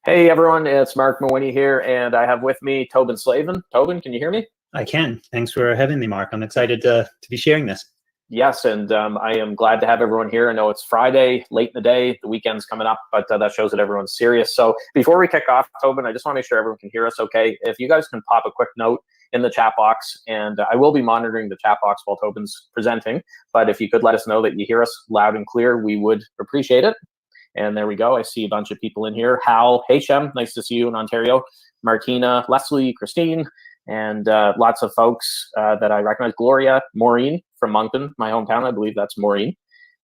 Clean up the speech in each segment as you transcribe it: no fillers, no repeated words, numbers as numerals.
Hey everyone, it's Marc Mawhinney here, and I have with me Tobin Slavin. Tobin, can you hear me? I can. Thanks for having me, Mark. I'm excited to be sharing this. Yes, and I am glad to have everyone here. I know it's Friday, late in the day, the weekend's coming up, but that shows that everyone's serious. So before we kick off, Tobin, I just want to make sure everyone can hear us okay. If you guys can pop a quick note in the chat box, and I will be monitoring the chat box while Tobin's presenting, but if you could let us know that you hear us loud and clear, we would appreciate it. And there we go. I see a bunch of people in here. Hal, hey Shem, nice to see you in Ontario. Martina, Leslie, Christine, and lots of folks that I recognize. Gloria, Maureen from Moncton, my hometown. I believe that's Maureen.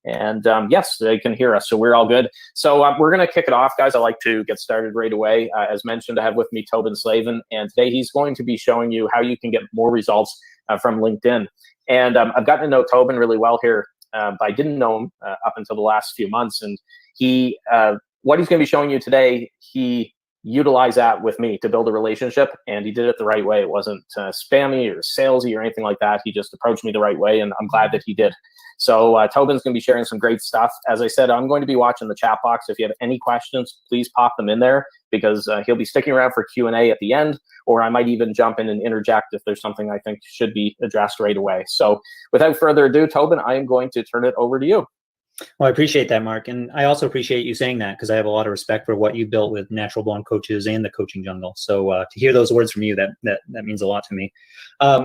And yes, they can hear us, so we're all good. So we're going to kick it off, guys. I like to get started right away. As mentioned, I have with me Tobin Slavin, and today he's going to be showing you how you can get more results from LinkedIn. And I've gotten to know Tobin really well here, but I didn't know him up until the last few months. And he, what he's going to be showing you today, he utilized that with me to build a relationship, and he did it the right way. It wasn't spammy or salesy or anything like that. He just approached me the right way, and I'm glad that he did. So Tobin's going to be sharing some great stuff. As I said, I'm going to be watching the chat box. If you have any questions, please pop them in there, because he'll be sticking around for Q&A at the end, or I might even jump in and interject if there's something I think should be addressed right away. So without further ado, Tobin, I am going to turn it over to you. Well, I appreciate that, Mark. And I also appreciate you saying that, because I have a lot of respect for what you built with Natural Born Coaches and the coaching jungle. So to hear those words from you, that means a lot to me.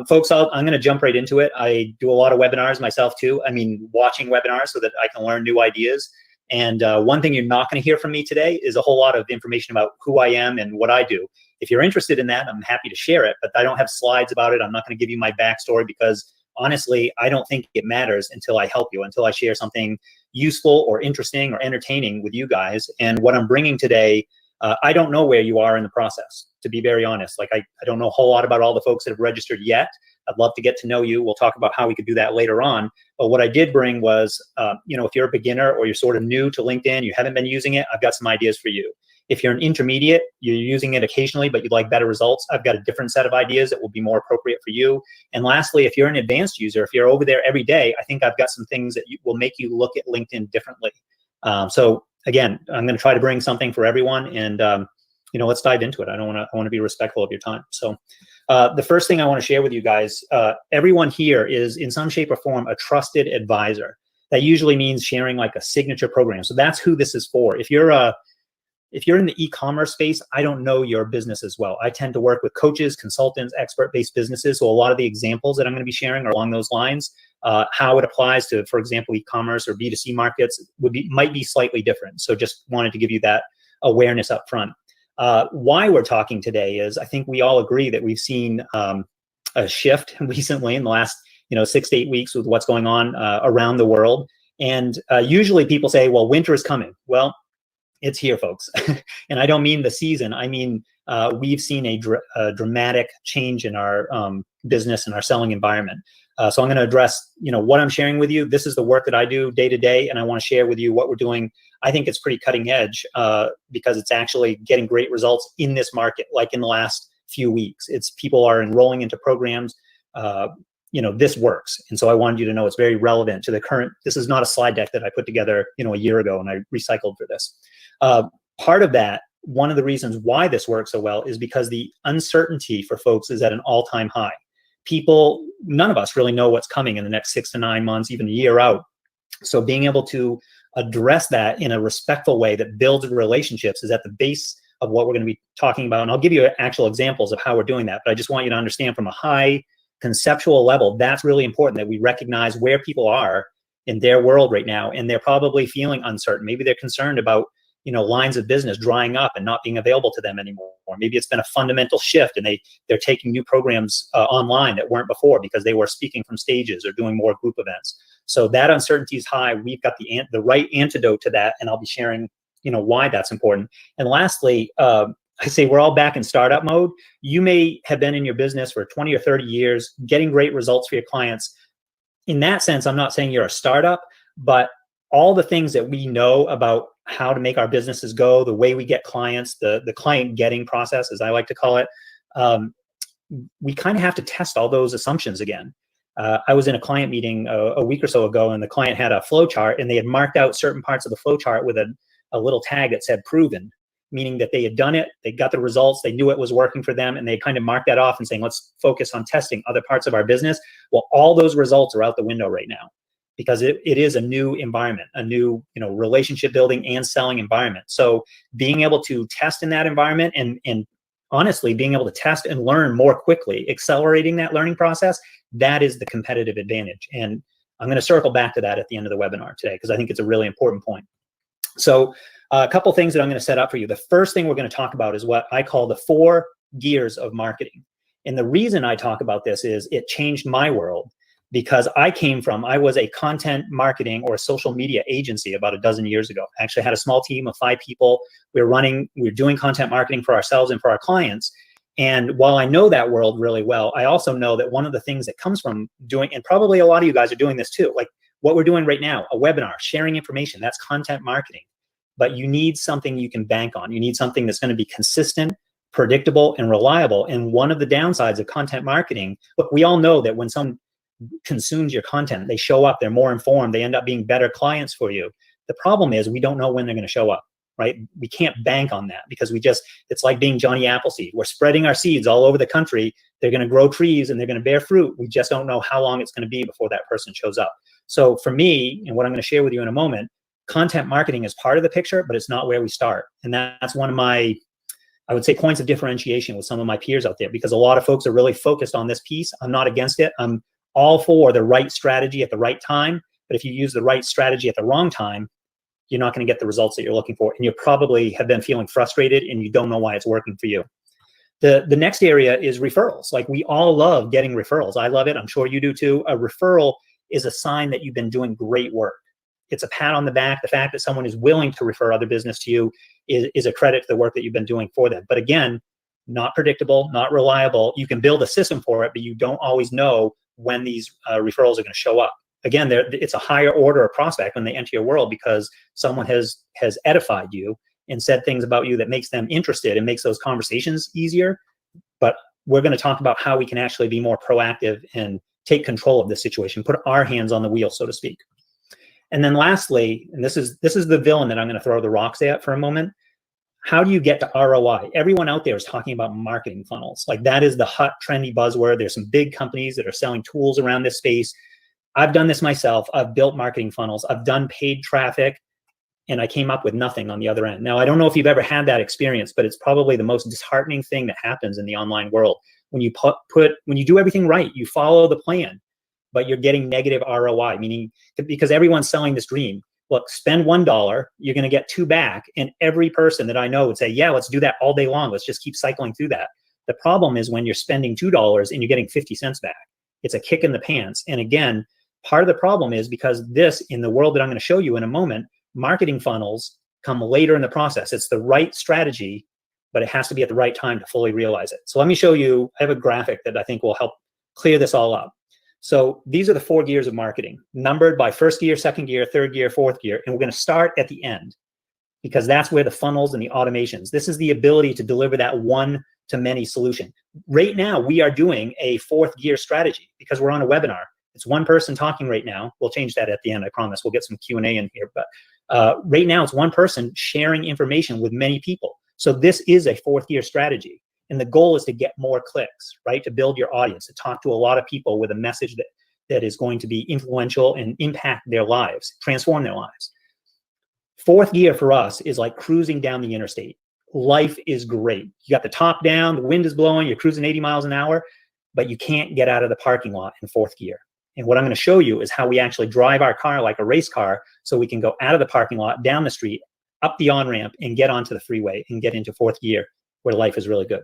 Folks, I'm going to jump right into it. I do a lot of webinars myself too. I mean, watching webinars so that I can learn new ideas. And one thing you're not going to hear from me today is a whole lot of information about who I am and what I do. If you're interested in that, I'm happy to share it, but I don't have slides about it. I'm not going to give you my backstory, because honestly, I don't think it matters until I help you, until I share something useful or interesting or entertaining with you guys. And what I'm bringing today, I don't know where you are in the process, to be very honest. Like I don't know a whole lot about all the folks that have registered yet. I'd love to get to know you. We'll talk about how we could do that later on. But what I did bring was, if you're a beginner or you're sort of new to LinkedIn, you haven't been using it, I've got some ideas for you. If you're an intermediate, you're using it occasionally, but you'd like better results, I've got a different set of ideas that will be more appropriate for you. And lastly, if you're an advanced user, if you're over there every day, I think I've got some things that will make you look at LinkedIn differently. So again, I'm going to try to bring something for everyone, and let's dive into it. I want to be respectful of your time. So the first thing I want to share with you guys, everyone here is in some shape or form a trusted advisor. That usually means sharing like a signature program. So that's who this is for. If you're in the e-commerce space, I don't know your business as well. I tend to work with coaches, consultants, expert-based businesses. So a lot of the examples that I'm going to be sharing are along those lines. How it applies to, for example, e-commerce or B2C markets might be slightly different. So just wanted to give you that awareness up front. Why we're talking today is I think we all agree that we've seen a shift recently in the last 6 to 8 weeks with what's going on around the world. And usually people say, well, winter is coming. Well, it's here, folks. And I don't mean the season. I mean, we've seen a dramatic change in our business and our selling environment. So I'm going to address, what I'm sharing with you. This is the work that I do day to day, and I want to share with you what we're doing. I think it's pretty cutting edge because it's actually getting great results in this market, like in the last few weeks. It's people are enrolling into programs. This works. And so I wanted you to know it's very relevant to the current. This is not a slide deck that I put together, a year ago, and I recycled for this. Part of that, one of the reasons why this works so well is because the uncertainty for folks is at an all-time high. None of us really know what's coming in the next 6 to 9 months, even a year out. So being able to address that in a respectful way that builds relationships is at the base of what we're going to be talking about. And I'll give you actual examples of how we're doing that. But I just want you to understand from a high conceptual level, that's really important, that we recognize where people are in their world right now. And they're probably feeling uncertain. Maybe they're concerned about lines of business drying up and not being available to them anymore. Or maybe it's been a fundamental shift and they're taking new programs online that weren't before because they were speaking from stages or doing more group events. So that uncertainty is high. We've got the right antidote to that, and I'll be sharing why that's important. And lastly, I say we're all back in startup mode. You may have been in your business for 20 or 30 years, getting great results for your clients. In that sense, I'm not saying you're a startup, but all the things that we know about how to make our businesses go, the way we get clients, the client getting process, as I like to call it, we kind of have to test all those assumptions again. I was in a client meeting a week or so ago, and the client had a flow chart, and they had marked out certain parts of the flow chart with a little tag that said proven. meaning that they had done it, they got the results, they knew it was working for them, and they kind of marked that off and saying, let's focus on testing other parts of our business. Well, all those results are out the window right now because it is a new environment, a new, relationship building and selling environment. So being able to test in that environment and honestly being able to test and learn more quickly, accelerating that learning process, that is the competitive advantage. And I'm going to circle back to that at the end of the webinar today because I think it's a really important point. So a couple things that I'm going to set up for you. The first thing we're going to talk about is what I call the 4 gears of marketing. And the reason I talk about this is it changed my world because I was a content marketing or social media agency about a dozen years ago. I actually had a small team of 5 people. We were doing content marketing for ourselves and for our clients. And while I know that world really well, I also know that one of the things that comes from doing, and probably a lot of you guys are doing this too, like what we're doing right now, a webinar, sharing information, that's content marketing. But you need something you can bank on. You need something that's going to be consistent, predictable, and reliable. And one of the downsides of content marketing, look, we all know that when someone consumes your content, they show up, they're more informed, they end up being better clients for you. The problem is we don't know when they're going to show up, right? We can't bank on that because it's like being Johnny Appleseed. We're spreading our seeds all over the country. They're going to grow trees and they're going to bear fruit. We just don't know how long it's going to be before that person shows up. So for me, and what I'm going to share with you in a moment, content marketing is part of the picture, but it's not where we start. And that's one of my, I would say, points of differentiation with some of my peers out there, because a lot of folks are really focused on this piece. I'm not against it. I'm all for the right strategy at the right time. But if you use the right strategy at the wrong time, you're not going to get the results that you're looking for. And you probably have been feeling frustrated and you don't know why it's working for you. The next area is referrals. Like, we all love getting referrals. I love it. I'm sure you do too. A referral is a sign that you've been doing great work. It's a pat on the back. The fact that someone is willing to refer other business to you is a credit to the work that you've been doing for them. But again, not predictable, not reliable. You can build a system for it, but you don't always know when these referrals are going to show up. Again, it's a higher order of prospect when they enter your world because someone has edified you and said things about you that makes them interested and makes those conversations easier. But we're going to talk about how we can actually be more proactive and take control of this situation, put our hands on the wheel, so to speak. And then lastly, and this is the villain that I'm going to throw the rocks at for a moment. How do you get to ROI? Everyone out there is talking about marketing funnels. Like, that is the hot, trendy buzzword. There's some big companies that are selling tools around this space. I've done this myself. I've built marketing funnels. I've done paid traffic, and I came up with nothing on the other end. Now, I don't know if you've ever had that experience, but it's probably the most disheartening thing that happens in the online world. When you when you do everything right, you follow the plan, but you're getting negative ROI, meaning because everyone's selling this dream. Look, spend $1, you're going to get 2 back. And every person that I know would say, yeah, let's do that all day long. Let's just keep cycling through that. The problem is when you're spending $2 and you're getting 50 cents back, it's a kick in the pants. And again, part of the problem is because in the world that I'm going to show you in a moment, marketing funnels come later in the process. It's the right strategy, but it has to be at the right time to fully realize it. So let me show you, I have a graphic that I think will help clear this all up. So these are the 4 gears of marketing, numbered by first gear, second gear, third gear, fourth gear. And we're going to start at the end because that's where the funnels and the automations, this is the ability to deliver that one-to-many solution. Right now, we are doing a 4th gear strategy because we're on a webinar. It's one person talking right now. We'll change that at the end, I promise. We'll get some Q&A in here. But right now, it's one person sharing information with many people. So this is a 4th gear strategy. And the goal is to get more clicks, right? To build your audience, to talk to a lot of people with a message that is going to be influential and impact their lives, transform their lives. 4th gear for us is like cruising down the interstate. Life is great. You got the top down, the wind is blowing, you're cruising 80 miles an hour, but you can't get out of the parking lot in 4th gear. And what I'm going to show you is how we actually drive our car like a race car so we can go out of the parking lot, down the street, up the on-ramp, and get onto the freeway and get into 4th gear where life is really good.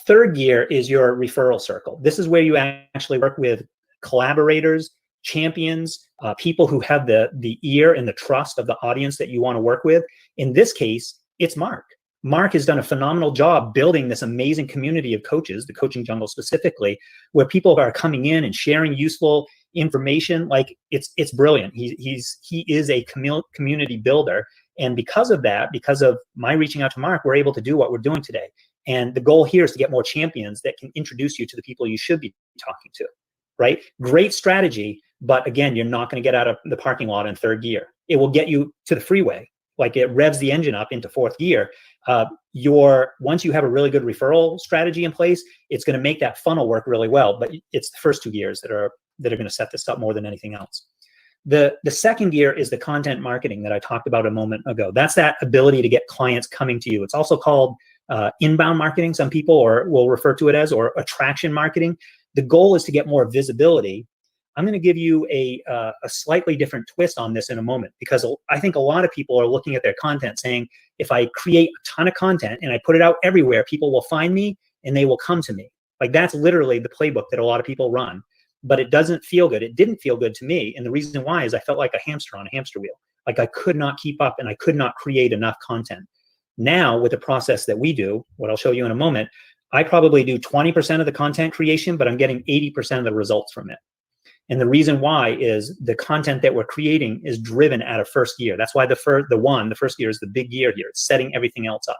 3rd gear is your referral circle. This is where you actually work with collaborators, champions, people who have the ear and the trust of the audience that you want to work with. In this case, it's Marc. Marc has done a phenomenal job building this amazing community of coaches, the coaching jungle specifically, where people are coming in and sharing useful information. Like, it's brilliant. He is a community builder. And because of that, because of my reaching out to Marc, we're able to do what we're doing today. And the goal here is to get more champions that can introduce you to the people you should be talking to, right? Great strategy, but again, you're not going to get out of the parking lot in 3rd gear. It will get you to the freeway. like it revs the engine up into fourth gear. Once you have a really good referral strategy in place, it's going to make that funnel work really well. But it's the first 2 gears that are going to set this up more than anything else. The second gear is the content marketing that I talked about a moment ago. That's that ability to get clients coming to you. It's also called inbound marketing, some people will refer to it as, or attraction marketing. The goal is to get more visibility. I'm going to give you a slightly different twist on this in a moment, because I think a lot of people are looking at their content saying, if I create a ton of content and I put it out everywhere, people will find me and they will come to me. Like, that's literally the playbook that a lot of people run, but it doesn't feel good. It didn't feel good to me. And the reason why is I felt like a hamster on a hamster wheel. Like, I could not keep up and I could not create enough content. Now, with the process that we do, what I'll show you in a moment, I probably do 20% of the content creation, but I'm getting 80% of the results from it. And the reason why is the content that we're creating is driven at a first gear. That's why the first gear is the big gear here. It's setting everything else up.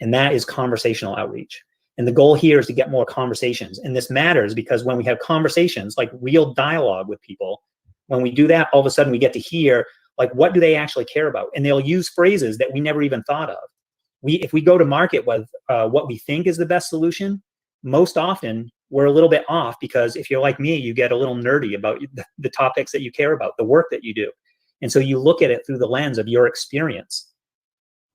And that is conversational outreach. And the goal here is to get more conversations. And this matters because when we have conversations, like real dialogue with people, when we do that, all of a sudden we get to hear, like, what do they actually care about? And they'll use phrases that we never even thought of. If we go to market with what we think is the best solution, most often we're a little bit off, because if you're like me, you get a little nerdy about the topics that you care about, the work that you do. And so you look at it through the lens of your experience,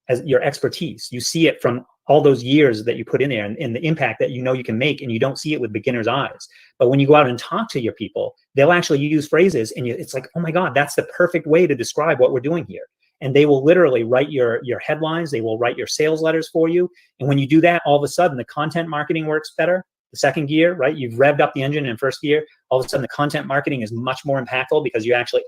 as your expertise. You see it from all those years that you put in there, and the impact that you know you can make, and you don't see it with beginner's eyes. But when you go out and talk to your people, they'll actually use phrases, and it's like, oh my God, that's the perfect way to describe what we're doing here. And they will literally write your headlines. They will write your sales letters for you. And when you do that, all of a sudden the content marketing works better. The second gear, right? You've revved up the engine in first gear. All of a sudden the content marketing is much more impactful because you actually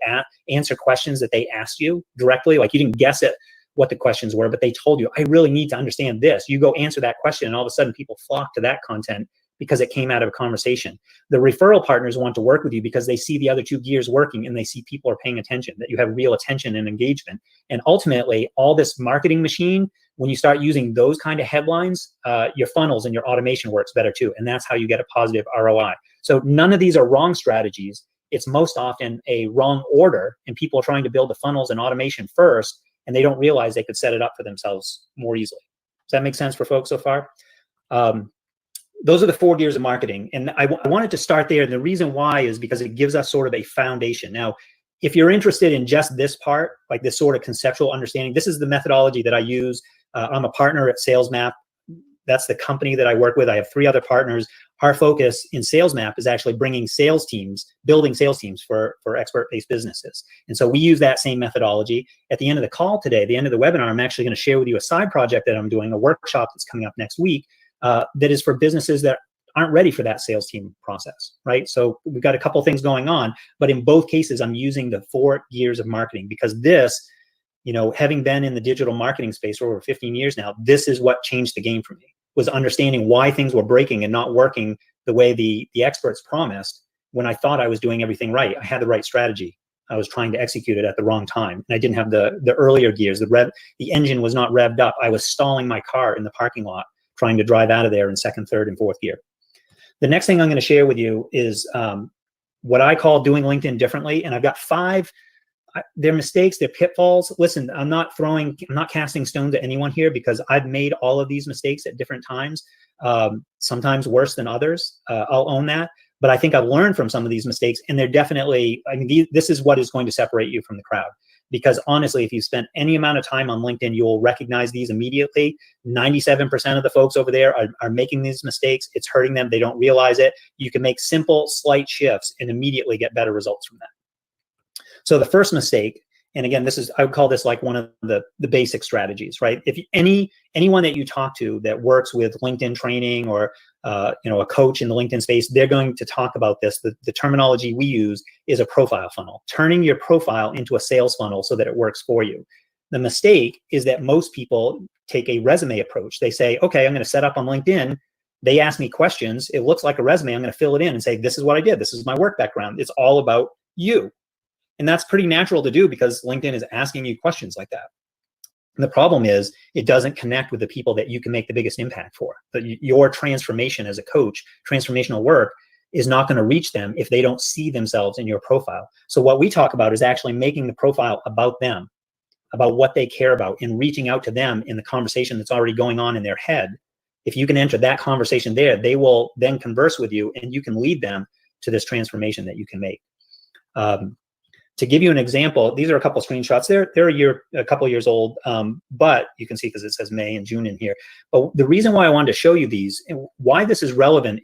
answer questions that they asked you directly. Like, you didn't guess at what the questions were, but they told you, I really need to understand this. You go answer that question, and all of a sudden people flock to that content because it came out of a conversation. The referral partners want to work with you because they see the other 2 gears working, and they see people are paying attention, that you have real attention and engagement. And ultimately, all this marketing machine, when you start using those kind of headlines, your funnels and your automation works better too. And that's how you get a positive ROI. So none of these are wrong strategies. It's most often a wrong order, and people are trying to build the funnels and automation first, and they don't realize they could set it up for themselves more easily. Does that make sense for folks so far? Those are the 4 gears of marketing. And I wanted to start there. And the reason why is because it gives us sort of a foundation. Now, if you're interested in just this part, like this sort of conceptual understanding, this is the methodology that I use. I'm a partner at SalesMap. That's the company that I work with. I have 3 other partners. Our focus in SalesMap is actually bringing sales teams, building sales teams for expert-based businesses. And so we use that same methodology. At the end of the call today, the end of the webinar, I'm actually going to share with you a side project that I'm doing, a workshop that's coming up next week, that is for businesses that aren't ready for that sales team process, right? So we've got a couple things going on, but in both cases, I'm using the 4 gears of marketing, because this, having been in the digital marketing space for over 15 years now, this is what changed the game for me, was understanding why things were breaking and not working the way the experts promised when I thought I was doing everything right. I had the right strategy. I was trying to execute it at the wrong time. And I didn't have the earlier gears. The engine was not revved up. I was stalling my car in the parking lot, trying to drive out of there in second, third, and fourth gear. The next thing I'm going to share with you is what I call doing LinkedIn differently. And I've got 5, they're mistakes, they're pitfalls. Listen, I'm not casting stones at anyone here, because I've made all of these mistakes at different times, sometimes worse than others. I'll own that. But I think I've learned from some of these mistakes, and they're definitely, this is what is going to separate you from the crowd. Because honestly, if you spent any amount of time on LinkedIn, you will recognize these immediately. 97% of the folks over there are making these mistakes. It's hurting them. They don't realize it. You can make simple, slight shifts and immediately get better results from that. So the first mistake, and again, I would call this like one of the basic strategies, right? If anyone that you talk to that works with LinkedIn training, or a coach in the LinkedIn space, they're going to talk about this. The terminology we use is a profile funnel, turning your profile into a sales funnel so that it works for you. The mistake is that most people take a resume approach. They say, okay, I'm going to set up on LinkedIn. They ask me questions. It looks like a resume. I'm going to fill it in and say, this is what I did. This is my work background. It's all about you. And that's pretty natural to do, because LinkedIn is asking you questions like that. And the problem is, it doesn't connect with the people that you can make the biggest impact for. But your transformation as a coach, transformational work, is not going to reach them if they don't see themselves in your profile. So what we talk about is actually making the profile about them. about what they care about and reaching out to them in the conversation that's already going on in their head, if you can enter that conversation there, they will then converse with you and you can lead them to this transformation that you can make. To give you an example, these are a couple of screenshots. They're a couple of years old, but you can see because it says May and June in here. But the reason why I wanted to show you these and why this is relevant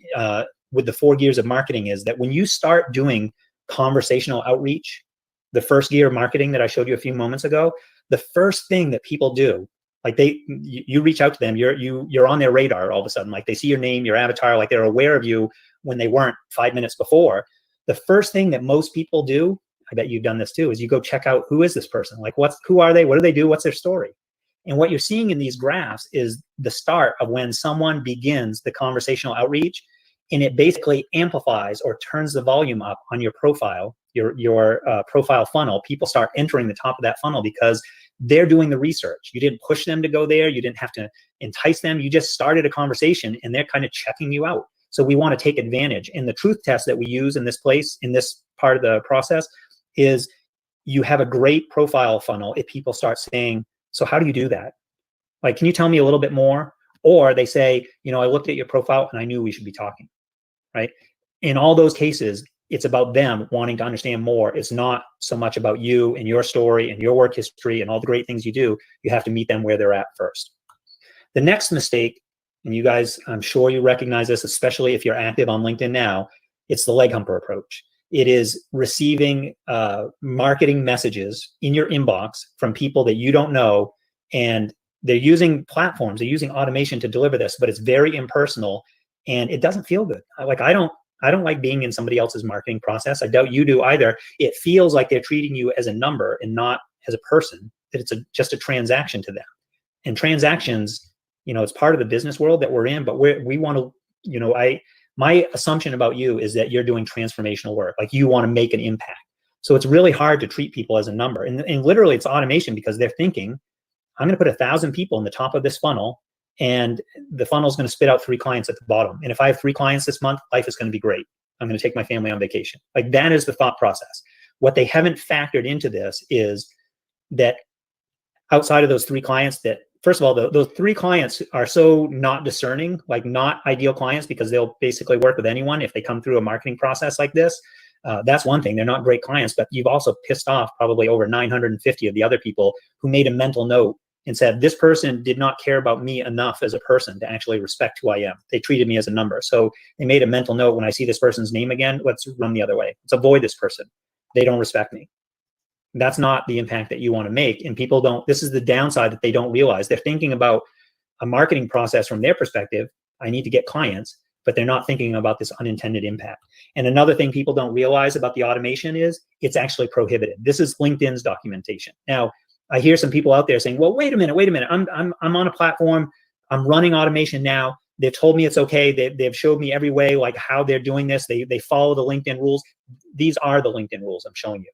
with the 4 gears of marketing is that when you start doing conversational outreach, the first gear of marketing that I showed you a few moments ago, the first thing that people do, like you reach out to them, you're on their radar all of a sudden. Like they see your name, your avatar, like they're aware of you when they weren't 5 minutes before. The first thing that most people do, I bet you've done this too, is you go check out, who is this person? Like who are they? What do they do? What's their story? And what you're seeing in these graphs is the start of when someone begins the conversational outreach, and it basically amplifies or turns the volume up on your profile, your profile funnel. People start entering the top of that funnel because they're doing the research. You didn't push them to go there. You didn't have to entice them. You just started a conversation and they're kind of checking you out. So we want to take advantage. And the truth test that we use in this part of the process is you have a great profile funnel if people start saying, so how do you do that? Like, can you tell me a little bit more? Or they say, I looked at your profile and I knew we should be talking, right? In all those cases, it's about them wanting to understand more. It's not so much about you and your story and your work history and all the great things you do. You have to meet them where they're at first. The next mistake, and you guys, I'm sure you recognize this, especially if you're active on LinkedIn now, it's the leg humper approach. It is receiving marketing messages in your inbox from people that you don't know, and they're using platforms, they're using automation to deliver this, but it's very impersonal and it doesn't feel good. I don't like being in somebody else's marketing process. I doubt you do either. It feels like they're treating you as a number and not as a person, that it's just a transaction to them. And transactions, it's part of the business world that we're in, but we want to, my assumption about you is that you're doing transformational work. Like you want to make an impact. So it's really hard to treat people as a number. And literally it's automation because they're thinking, I'm going to put 1,000 people in the top of this funnel and the funnel is going to spit out 3 clients at the bottom. And if I have 3 clients this month, life is going to be great. I'm going to take my family on vacation. Like that is the thought process. What they haven't factored into this is that outside of those 3 clients, that first of all, those 3 clients are so not discerning, like not ideal clients, because they'll basically work with anyone if they come through a marketing process like this. That's one thing. They're not great clients, but you've also pissed off probably over 950 of the other people who made a mental note and said, this person did not care about me enough as a person to actually respect who I am. They treated me as a number. So they made a mental note, when I see this person's name again, let's run the other way. Let's avoid this person. They don't respect me. That's not the impact that you want to make. And people don't, this is the downside that they don't realize. They're thinking about a marketing process from their perspective. I need to get clients, but they're not thinking about this unintended impact. And another thing people don't realize about the automation is it's actually prohibited. This is LinkedIn's documentation. Now, I hear some people out there saying, well, wait a minute. I'm on a platform. I'm running automation now. They've told me it's okay. They've showed me every way, like how they're doing this. They follow the LinkedIn rules. These are the LinkedIn rules I'm showing you.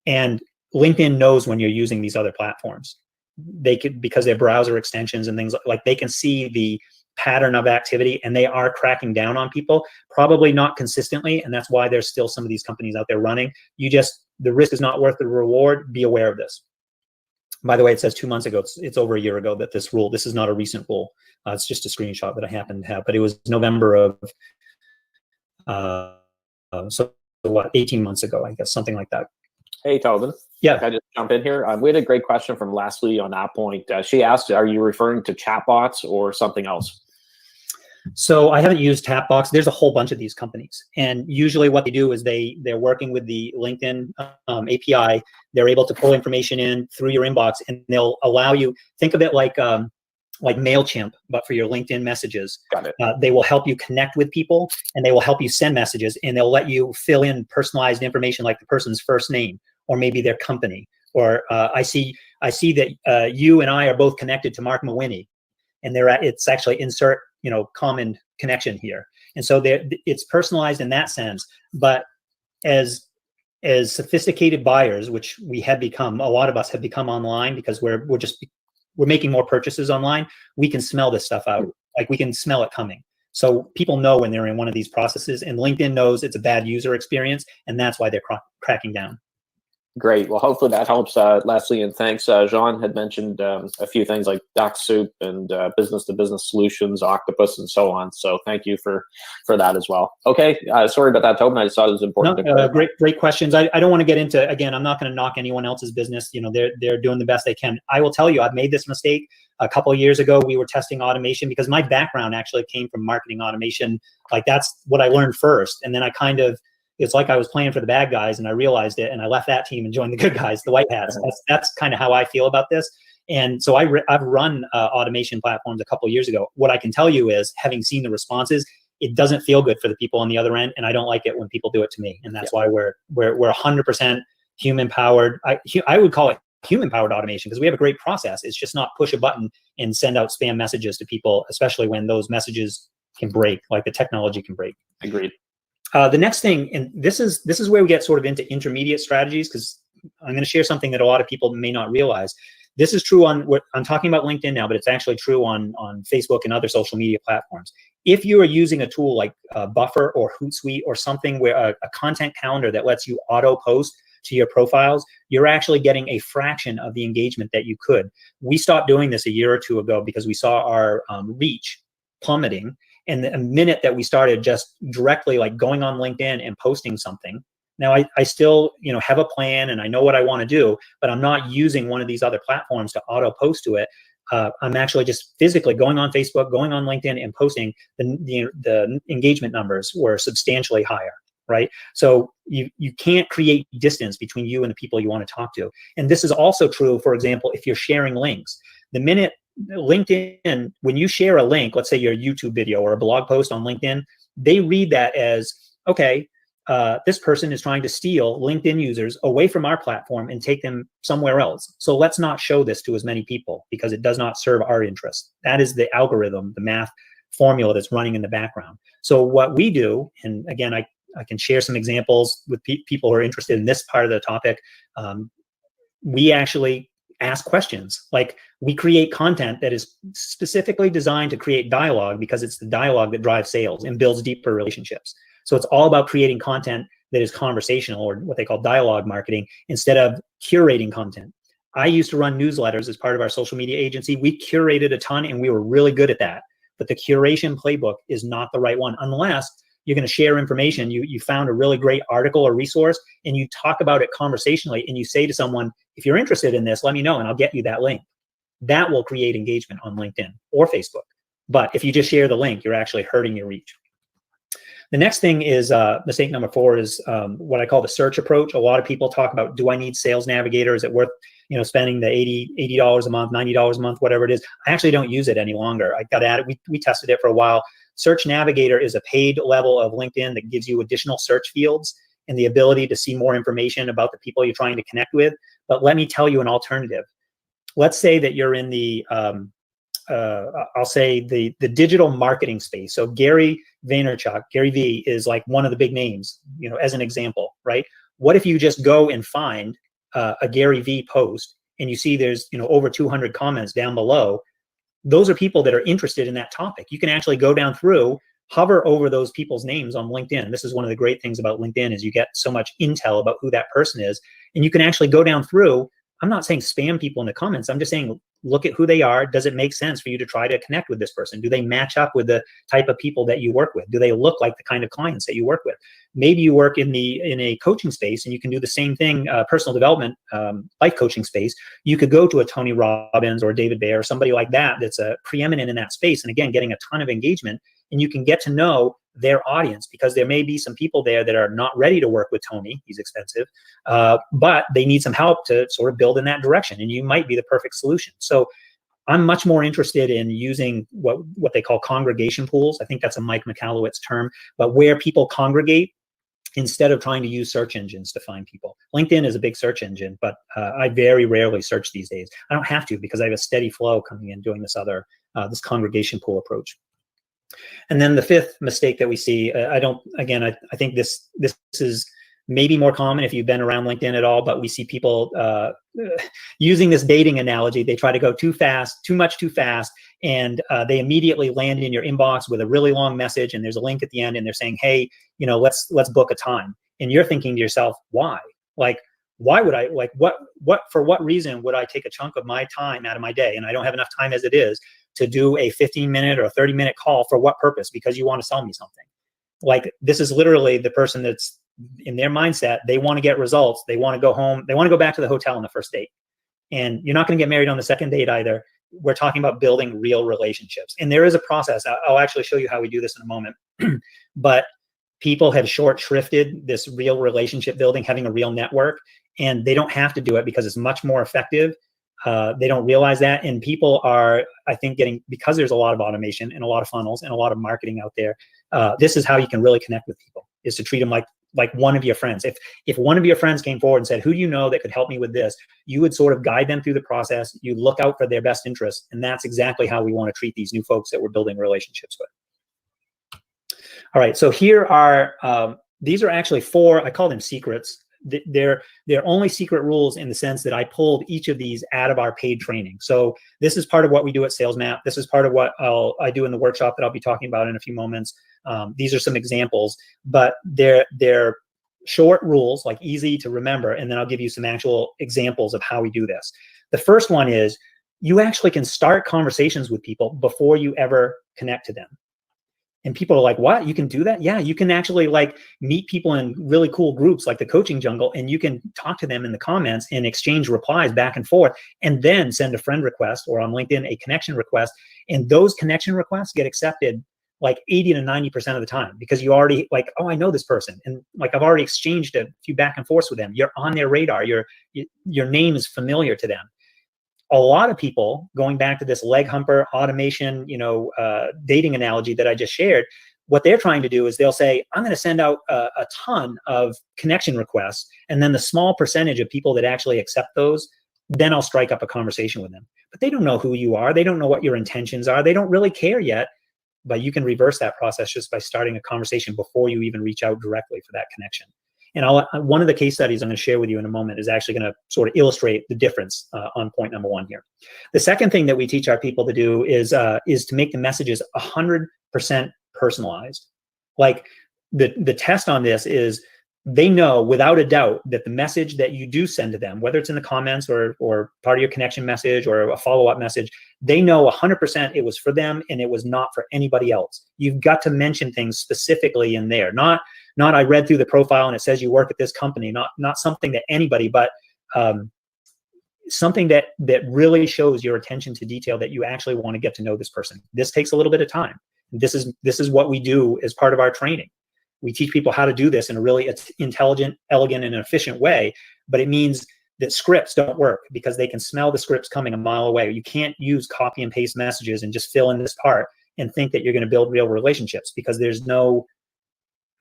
And LinkedIn knows when you're using these other platforms. They could, because they're browser extensions and things like they can see the pattern of activity, and they are cracking down on people, probably not consistently. And that's why there's still some of these companies out there running. The risk is not worth the reward. Be aware of this. By the way, it says 2 months ago, it's over a year ago that this is not a recent rule. It's just a screenshot that I happen to have, but it was November of, 18 months ago, I guess, something like that. Hey, Tobin. Yeah. Can I just jump in here? We had a great question from Leslie on that point. She asked, are you referring to chatbots or something else? So I haven't used Tapbox. There's a whole bunch of these companies. And usually what they do is they're working with the LinkedIn API. They're able to pull information in through your inbox, and they'll allow you, think of it like MailChimp, but for your LinkedIn messages. Got it. They will help you connect with people, and they will help you send messages, and they'll let you fill in personalized information like the person's first name or maybe their company. Or I see that you and I are both connected to Marc Mawhinney, and it's actually insert common connection here. And so it's personalized in that sense. But as sophisticated buyers, which we have become, a lot of us have become online because we're making more purchases online, we can smell this stuff out. Like we can smell it coming. So people know when they're in one of these processes, and LinkedIn knows it's a bad user experience, and that's why they're cracking down. Great. Well, hopefully that helps, Leslie. And thanks. Jean had mentioned a few things like duck soup and business-to-business solutions, octopus, and so on. So thank you for that as well. Okay. Sorry about that, Tobin. I just thought it was important. No, great questions. I don't want to get into, again, I'm not going to knock anyone else's business. You know, they're doing the best they can. I will tell you, I've made this mistake. A couple of years ago, we were testing automation because my background actually came from marketing automation. Like that's what I learned first. And then I kind of, it's like I was playing for the bad guys and I realized it and I left that team and joined the good guys, the white hats. That's kind of how I feel about this. And so I've run automation platforms a couple of years ago. What I can tell you is, having seen the responses, it doesn't feel good for the people on the other end. And I don't like it when people do it to me. And that's why we're 100% human powered. I would call it human powered automation because we have a great process. It's just not push a button and send out spam messages to people, especially when those messages can break, like the technology can break. Agreed. The next thing, and this is where we get sort of into intermediate strategies, because I'm going to share something that a lot of people may not realize. This is true on, I'm talking about LinkedIn now, but it's actually true on Facebook and other social media platforms. If you are using a tool like Buffer or Hootsuite or something where a content calendar that lets you auto post to your profiles, you're actually getting a fraction of the engagement that you could. We stopped doing this a year or two ago because we saw our reach plummeting. And the minute that we started just directly like going on LinkedIn and posting something, now I still, you know, have a plan and I know what I want to do, but I'm not using one of these other platforms to auto post to it. I'm actually just physically going on Facebook, going on LinkedIn and posting. The engagement numbers were substantially higher, right? So you can't create distance between you and the people you want to talk to. And this is also true, for example, if you're sharing links. The minute LinkedIn, when you share a link, let's say your YouTube video or a blog post on LinkedIn, they read that as, okay, this person is trying to steal LinkedIn users away from our platform and take them somewhere else. So let's not show this to as many people because it does not serve our interests. That is the algorithm, the math formula that's running in the background. So what we do, and again, I can share some examples with people who are interested in this part of the topic. We actually ask questions. Like, we create content that is specifically designed to create dialogue because it's the dialogue that drives sales and builds deeper relationships. So it's all about creating content that is conversational, or what they call dialogue marketing, instead of curating content. I used to run newsletters as part of our social media agency. We curated a ton and we were really good at that. But the curation playbook is not the right one unless you're going to share information. You found a really great article or resource and you talk about it conversationally and you say to someone, if you're interested in this, let me know and I'll get you that link. That will create engagement on LinkedIn or Facebook. But if you just share the link, you're actually hurting your reach. The next thing is mistake number 4 is what I call the search approach. A lot of people talk about, do I need Sales Navigator? Is it worth, you know, spending the $80 a month, $90 a month, whatever it is? I actually don't use it any longer. I got at it. We tested it for a while. Search Navigator is a paid level of LinkedIn that gives you additional search fields and the ability to see more information about the people you're trying to connect with. But let me tell you an alternative. Let's say that you're in the, I'll say the digital marketing space. So Gary Vaynerchuk, Gary V, is like one of the big names, you know, as an example, right? What if you just go and find a Gary V post and you see there's, you know, over 200 comments down below? Those are people that are interested in that topic. You can actually go down through, hover over those people's names on LinkedIn. This is one of the great things about LinkedIn is you get so much intel about who that person is. And you can actually go down through. I'm not saying spam people in the comments. I'm just saying, look at who they are. Does it make sense for you to try to connect with this person? Do they match up with the type of people that you work with? Do they look like the kind of clients that you work with? Maybe you work in a coaching space and you can do the same thing, personal development, life coaching space. You could go to a Tony Robbins or David Bayer or somebody like that that's preeminent in that space. And again, getting a ton of engagement, and you can get to know their audience, because there may be some people there that are not ready to work with Tony. He's expensive, but they need some help to sort of build in that direction. And you might be the perfect solution. So I'm much more interested in using what they call congregation pools. I think that's a Mike Michalowicz term, but where people congregate instead of trying to use search engines to find people. LinkedIn is a big search engine, but I very rarely search these days. I don't have to because I have a steady flow coming in doing this this congregation pool approach. And then the 5th mistake that we see, I think this is maybe more common if you've been around LinkedIn at all, but we see people using this dating analogy. They try to go too fast, too much too fast, and they immediately land in your inbox with a really long message, and there's a link at the end, and they're saying, hey, you know, let's book a time. And you're thinking to yourself, why? Like, why would I, like, for what reason would I take a chunk of my time out of my day, and I don't have enough time as it is, to do a 15-minute or a 30-minute call? For what purpose? Because you want to sell me something. Like, this is literally the person that's in their mindset. They want to get results. They want to go home. They want to go back to the hotel on the first date. And you're not going to get married on the second date either. We're talking about building real relationships. And there is a process. I'll actually show you how we do this in a moment. But people have short shrifted this real relationship building, having a real network, and they don't have to do it because it's much more effective. They don't realize that. And people are, I think, because there's a lot of automation and a lot of funnels and a lot of marketing out there, this is how you can really connect with people, is to treat them like one of your friends. If one of your friends came forward and said, who do you know that could help me with this? You would sort of guide them through the process. You look out for their best interests. And that's exactly how we want to treat these new folks that we're building relationships with. All right, so here are, these are actually 4, I call them secrets. They're only secret rules in the sense that I pulled each of these out of our paid training. So this is part of what we do at SalesMap. This is part of what I do in the workshop that I'll be talking about in a few moments. These are some examples, but they're short rules, like easy to remember, and then I'll give you some actual examples of how we do this. The first one is, you actually can start conversations with people before you ever connect to them. And people are like, what? You can do that? Yeah, you can actually like meet people in really cool groups like the Coaching Jungle, and you can talk to them in the comments and exchange replies back and forth, and then send a friend request, or on LinkedIn, a connection request. And those connection requests get accepted like 80 to 90% of the time, because you already like, oh, I know this person. And like, I've already exchanged a few back and forths with them. You're on their radar. Your name is familiar to them. A lot of people, going back to this leg humper automation, dating analogy that I just shared, what they're trying to do is they'll say, I'm going to send out a ton of connection requests, and then the small percentage of people that actually accept those, then I'll strike up a conversation with them. But they don't know who you are. They don't know what your intentions are. They don't really care yet. But you can reverse that process just by starting a conversation before you even reach out directly for that connection. And one of the case studies I'm going to share with you in a moment is actually going to sort of illustrate the difference on point number 1 here. The second thing that we teach our people to do is to make the messages 100% personalized. Like, the test on this is, they know without a doubt that the message that you do send to them, whether it's in the comments or part of your connection message or a follow-up message, they know 100% it was for them and it was not for anybody else. You've got to mention things specifically in there, not I read through the profile and it says you work at this company, not something that anybody, but something that really shows your attention to detail, that you actually want to get to know this person. This takes a little bit of time. This is what we do as part of our training. We teach people how to do this in a really intelligent, elegant, and efficient way, but it means that scripts don't work because they can smell the scripts coming a mile away. You can't use copy and paste messages and just fill in this part and think that you're going to build real relationships, because there's no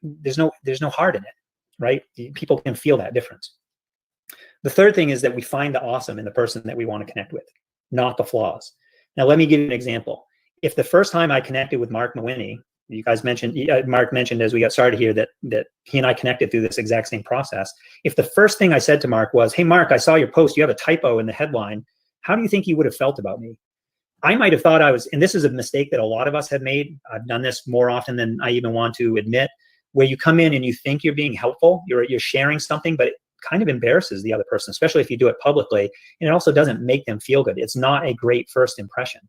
heart in it, right? People can feel that difference. The third thing is that we find the awesome in the person that we want to connect with, not the flaws. Now, let me give you an example. If the first time I connected with Marc Mawhinney, you guys mentioned, Marc mentioned as we got started here that he and I connected through this exact same process. If the first thing I said to Marc was, hey, Marc, I saw your post, you have a typo in the headline. How do you think you would have felt about me? I might have thought and this is a mistake that a lot of us have made. I've done this more often than I even want to admit, where you come in and you think you're being helpful, you're sharing something, but it kind of embarrasses the other person, especially if you do it publicly, and it also doesn't make them feel good. It's not a great first impression.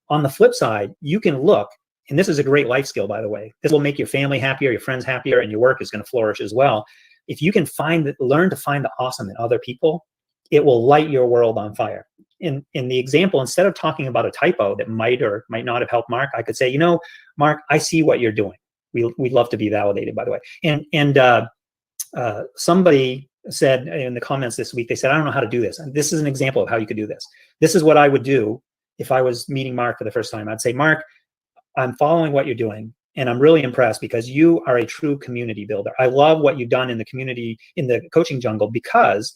On the flip side, you can look, and this is a great life skill, by the way. This will make your family happier, your friends happier, and your work is going to flourish as well. If you can learn to find the awesome in other people, it will light your world on fire. In the example, instead of talking about a typo that might or might not have helped Marc, I could say, Marc, I see what you're doing. We'd love to be validated, by the way. And somebody said in the comments this week, they said, I don't know how to do this. And this is an example of how you could do this. This is what I would do if I was meeting Marc for the first time. I'd say, Marc, I'm following what you're doing, and I'm really impressed because you are a true community builder. I love what you've done in the community, in the Coaching Jungle, because,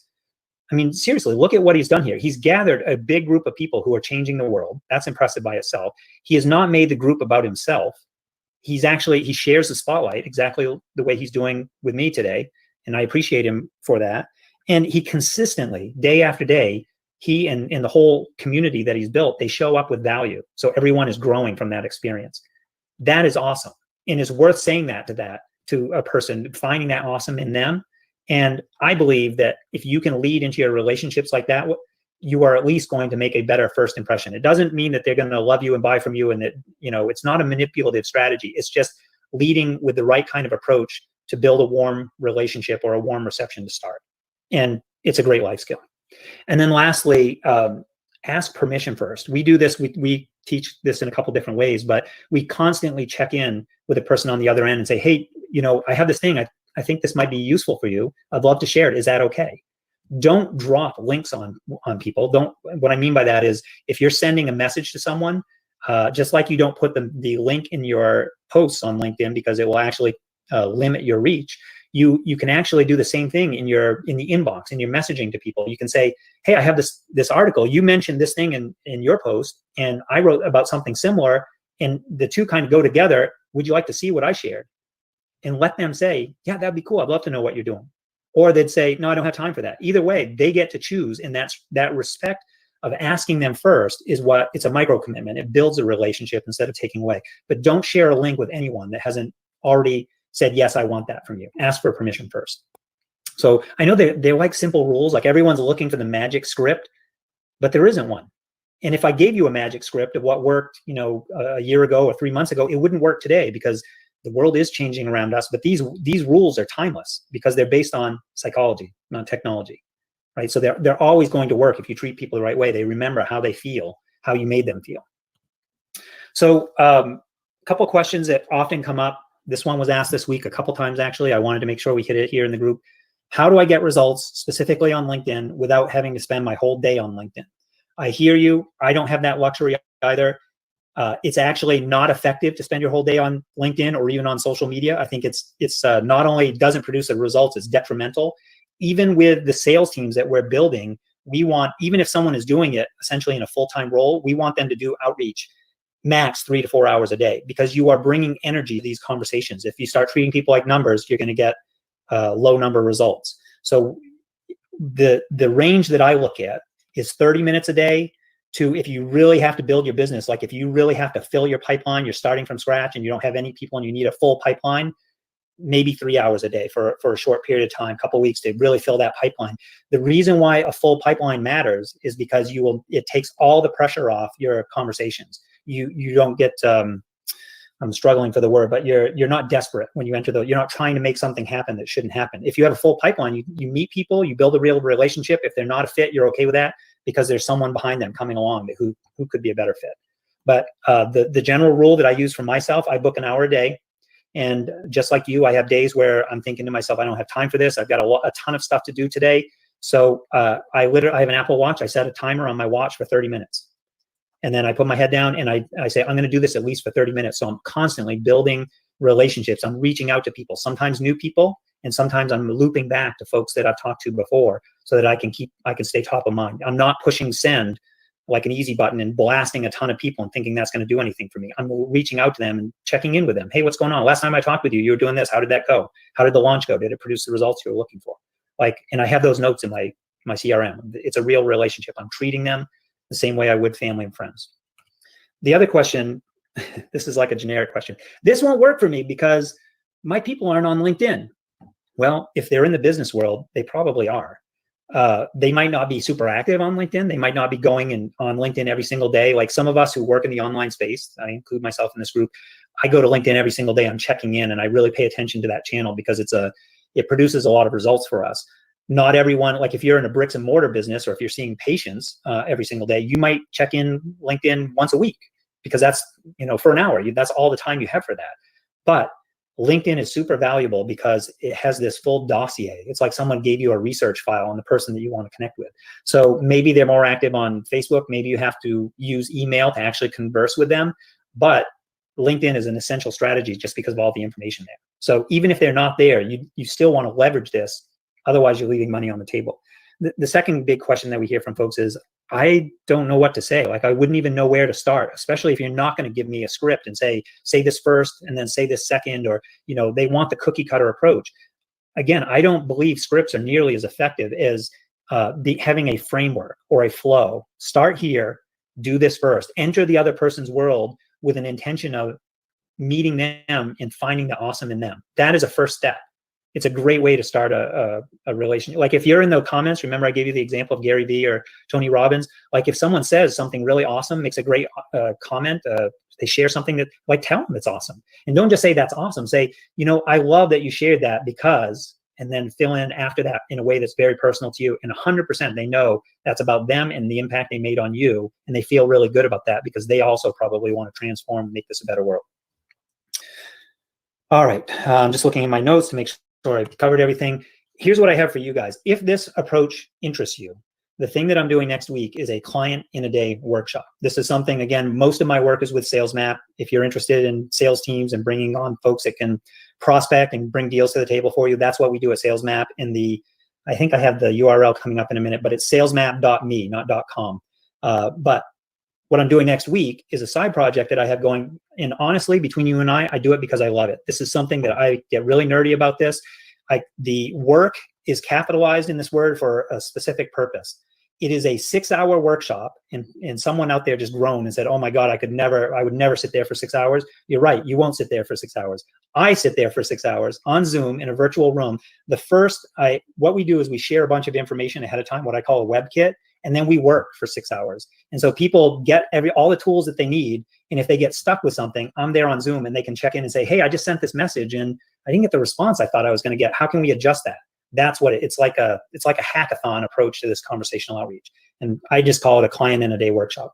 I mean, seriously, look at what he's done here. He's gathered a big group of people who are changing the world. That's impressive by itself. He has not made the group about himself. He shares the spotlight exactly the way he's doing with me today, and I appreciate him for that. And he consistently, day after day, he and the whole community that he's built, they show up with value. So everyone is growing from that experience. That is awesome. And it's worth saying that to a person, finding that awesome in them And I believe that if you can lead into your relationships like that, you are at least going to make a better first impression. It doesn't mean that they're going to love you and buy from you, and that, it's not a manipulative strategy. It's just leading with the right kind of approach to build a warm relationship or a warm reception to start. And it's a great life skill. And then lastly, ask permission first. We do this, we teach this in a couple different ways, but we constantly check in with the person on the other end and say, hey, I have this thing. I think this might be useful for you. I'd love to share it. Is that okay? Don't drop links on people. What I mean by that is, if you're sending a message to someone, just like you don't put the link in your posts on LinkedIn because it will actually limit your reach, you can actually do the same thing in the inbox, in your messaging to people. You can say, hey, I have this article. You mentioned this thing in your post, and I wrote about something similar, and the two kind of go together. Would you like to see what I shared? And let them say, yeah, that'd be cool. I'd love to know what you're doing. Or they'd say, no, I don't have time for that. Either way, they get to choose. And that respect of asking them first it's a micro commitment. It builds a relationship instead of taking away. But don't share a link with anyone that hasn't already said, yes, I want that from you. Ask for permission first. So I know they're like simple rules, like everyone's looking for the magic script, but there isn't one. And if I gave you a magic script of what worked, a year ago or 3 months ago, it wouldn't work today, because the world is changing around us. But these rules are timeless because they're based on psychology, not technology, right? So they're always going to work if you treat people the right way. They remember how they feel, how you made them feel. So a couple questions that often come up. This one was asked this week a couple times, actually. I wanted to make sure we hit it here in the group. How do I get results specifically on LinkedIn without having to spend my whole day on LinkedIn? I hear you. I don't have that luxury either. It's actually not effective to spend your whole day on LinkedIn or even on social media. I think it's not only doesn't produce the results, it's detrimental. Even with the sales teams that we're building, we want, even if someone is doing it essentially in a full-time role, we want them to do outreach max 3 to 4 hours a day, because you are bringing energy to these conversations. If you start treating people like numbers, you're going to get low number results. So the range that I look at is 30 minutes a day to, if you really have to build your business, like if you really have to fill your pipeline, you're starting from scratch and you don't have any people and you need a full pipeline, maybe 3 hours a day for a short period of time, couple weeks, to really fill that pipeline. The reason why a full pipeline matters is because it takes all the pressure off your conversations. You don't get, I'm struggling for the word, but you're not desperate when you enter you're not trying to make something happen that shouldn't happen. If you have a full pipeline, you meet people, you build a real relationship. If they're not a fit, you're okay with that, because there's someone behind them coming along who could be a better fit. But the general rule that I use for myself, I book an hour a day. And just like you, I have days where I'm thinking to myself, I don't have time for this. I've got a ton of stuff to do today. So I have an Apple Watch. I set a timer on my watch for 30 minutes. And then I put my head down and I say, I'm going to do this at least for 30 minutes. So I'm constantly building relationships. I'm reaching out to people, sometimes new people, and sometimes I'm looping back to folks that I've talked to before, so that I can stay top of mind. I'm not pushing send like an easy button and blasting a ton of people and thinking that's going to do anything for me. I'm reaching out to them and checking in with them. Hey, what's going on? Last time I talked with you, you were doing this. How did that go? How did the launch go? Did it produce the results you were looking for? And I have those notes in my CRM. It's a real relationship. I'm treating them the same way I would family and friends. The other question, this is like a generic question. This won't work for me because my people aren't on LinkedIn. Well, if they're in the business world, they probably are. They might not be super active on LinkedIn. They might not be going on LinkedIn every single day. Like some of us who work in the online space, I include myself in this group, I go to LinkedIn every single day. I'm checking in and I really pay attention to that channel because it produces a lot of results for us. Not everyone, like if you're in a bricks and mortar business, or if you're seeing patients every single day, you might check in LinkedIn once a week, because that's, for an hour, that's all the time you have for that. But LinkedIn is super valuable because it has this full dossier. It's like someone gave you a research file on the person that you want to connect with. So maybe they're more active on Facebook. Maybe you have to use email to actually converse with them. But LinkedIn is an essential strategy just because of all the information there. So even if they're not there, you still want to leverage this. Otherwise, you're leaving money on the table. The second big question that we hear from folks is, I don't know what to say. Like, I wouldn't even know where to start, especially if you're not going to give me a script and say this first and then say this second, or, they want the cookie cutter approach. Again, I don't believe scripts are nearly as effective as having a framework or a flow. Start here, do this first, enter the other person's world with an intention of meeting them and finding the awesome in them. That is a first step. it's a great way to start a relationship. Like if you're in the comments, remember I gave you the example of Gary Vee or Tony Robbins. Like if someone says something really awesome, makes a great comment, they share something that, like, tell them it's awesome. And don't just say that's awesome. Say, I love that you shared that because, and then fill in after that in a way that's very personal to you. And 100% they know that's about them and the impact they made on you. And they feel really good about that because they also probably want to transform and make this a better world. All right, I'm just looking at my notes to make sure I've covered everything. Here's what I have for you guys. If this approach interests you, the thing that I'm doing next week is a client in a day workshop. This is something, again, most of my work is with Sales Map. If you're interested in sales teams and bringing on folks that can prospect and bring deals to the table for you, that's what we do at Sales Map. I think I have the URL coming up in a minute, but it's salesmap.me, not .com. But what I'm doing next week is a side project that I have going. And honestly, between you and I do it because I love it. This is something that I get really nerdy about this. The work is capitalized in this word for a specific purpose. It is a 6-hour workshop, and someone out there just groaned and said, oh my God, I would never sit there for 6 hours. You're right, you won't sit there for 6 hours. I sit there for 6 hours on Zoom in a virtual room. What we do is we share a bunch of information ahead of time, what I call a web kit, and then we work for 6 hours. And so people get all the tools that they need. And if they get stuck with something, I'm there on Zoom and they can check in and say, hey, I just sent this message and I didn't get the response I thought I was going to get. How can we adjust that? That's what it's like a hackathon approach to this conversational outreach. And I just call it a client in a day workshop.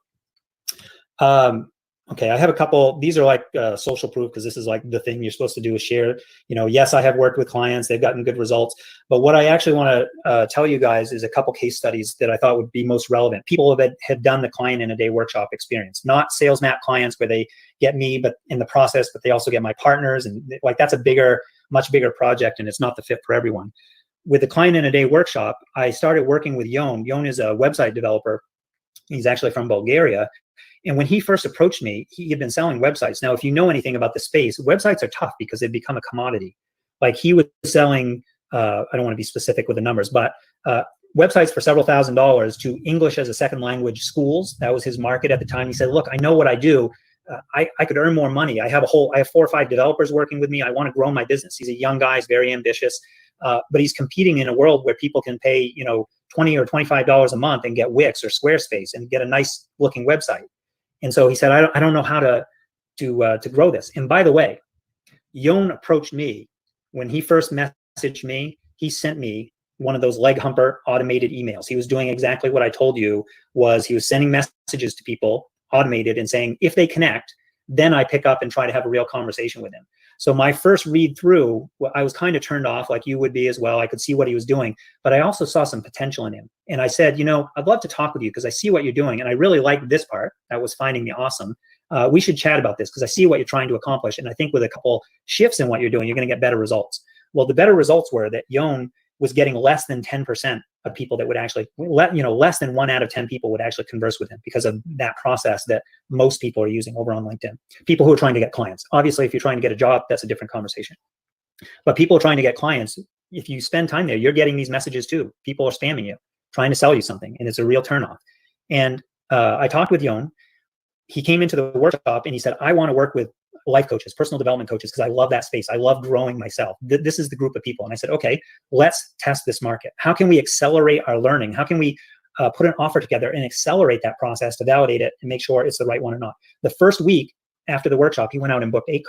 Okay, I have a couple. These are like social proof, because this is like the thing you're supposed to do is share. Yes, I have worked with clients. They've gotten good results. But what I actually want to tell you guys is a couple case studies that I thought would be most relevant. People that have done the client in a day workshop experience, not Sales Map clients where they get me, but in the process, but they also get my partners. And like that's a much bigger project, and it's not the fit for everyone. With the client in a day workshop, I started working with Yon. Yon is a website developer. He's actually from Bulgaria. And when he first approached me, he had been selling websites. Now, if you know anything about the space, websites are tough because they've become a commodity. Like he was selling, I don't want to be specific with the numbers, but websites for several $1,000s to English as a second language schools. That was his market at the time. He said, look, I know what I do. I could earn more money. I have 4 or 5 developers working with me. I want to grow my business. He's a young guy. He's very ambitious. But he's competing in a world where people can pay, $20 or $25 a month and get Wix or Squarespace and get a nice looking website. And so he said, I don't know how to grow this. And by the way, Yon approached me when he first messaged me. He sent me one of those leg humper automated emails. He was doing exactly what I told you. He was sending messages to people automated and saying, if they connect, then I pick up and try to have a real conversation with him. So my first read through, I was kind of turned off, like you would be as well. I could see what he was doing, but I also saw some potential in him. And I said, I'd love to talk with you because I see what you're doing. And I really like this part. That was finding me awesome. We should chat about this because I see what you're trying to accomplish. And I think with a couple shifts in what you're doing, you're going to get better results. Well, the better results were that Yon was getting less than 10% of people that would actually, less than 1 out of 10 people would actually converse with him because of that process that most people are using over on LinkedIn. People who are trying to get clients. Obviously, if you're trying to get a job, that's a different conversation. But people trying to get clients, if you spend time there, you're getting these messages too. People are spamming you, trying to sell you something, and it's a real turnoff. And I talked with Yon. He came into the workshop and he said, I want to work with life coaches, personal development coaches, because I love that space. I love growing myself. This is the group of people. And I said, okay, let's test this market. How can we accelerate our learning? How can we put an offer together and accelerate that process to validate it and make sure it's the right one or not? The first week after the workshop, he went out and booked 8